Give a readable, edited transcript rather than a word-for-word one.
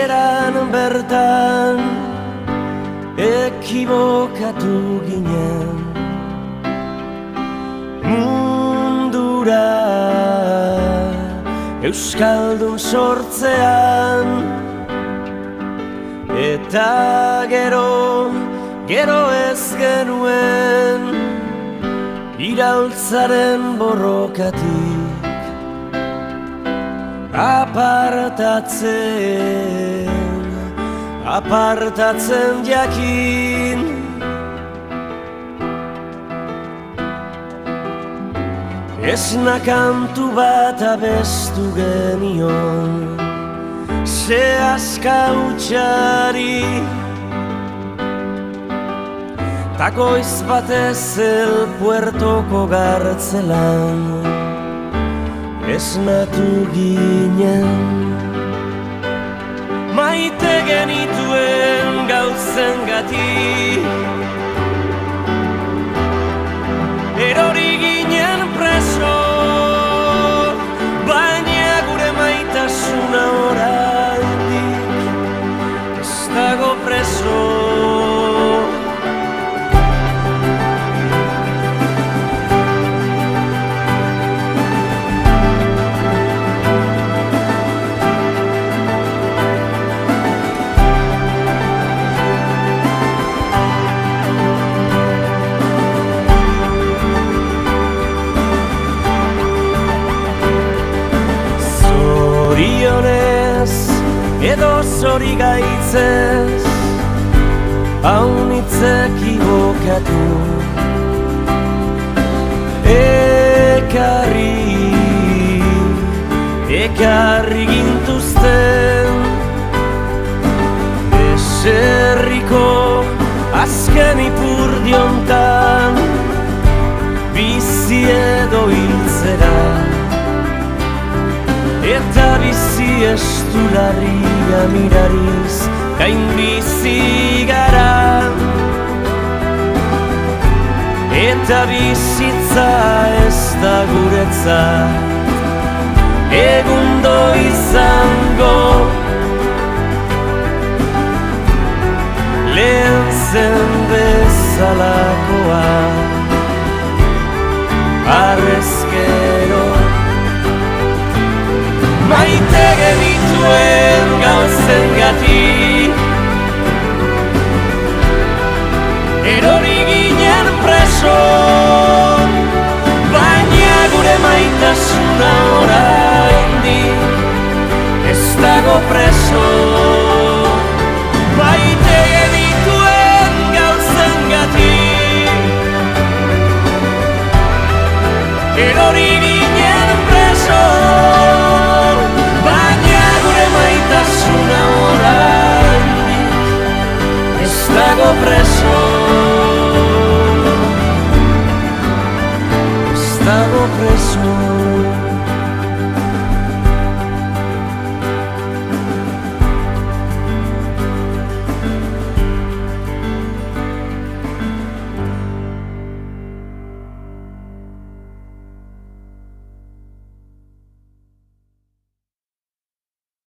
hasieran bertan ekibokatu ginen mundura euskaldun sortzean, eta gero ez genuen iraultzaren borrokatik apartatzen jakin. Esna kantu bat abestu genion sehaska hutsari, ta goiz batez el puertoko gartzelan esnatu ginen. Maite genituen gauzengatik erori ginen preso, baina gure maitasuna oraindik ez dago preso. Zorionez edo zorigaitzez haunitz ekibokatu ekarri gintuzten eserriko azken ipurdiontan bizi edo hiltzera, eta bizi estularria mirariz gain bizi gara, eta bizitza ez da guretzat egundo izango, lehen zen bezalakoa arrezkero. Maite genituen gauzengatik erori ginen preso, baina gure maitasuna oraindik ez dago preso.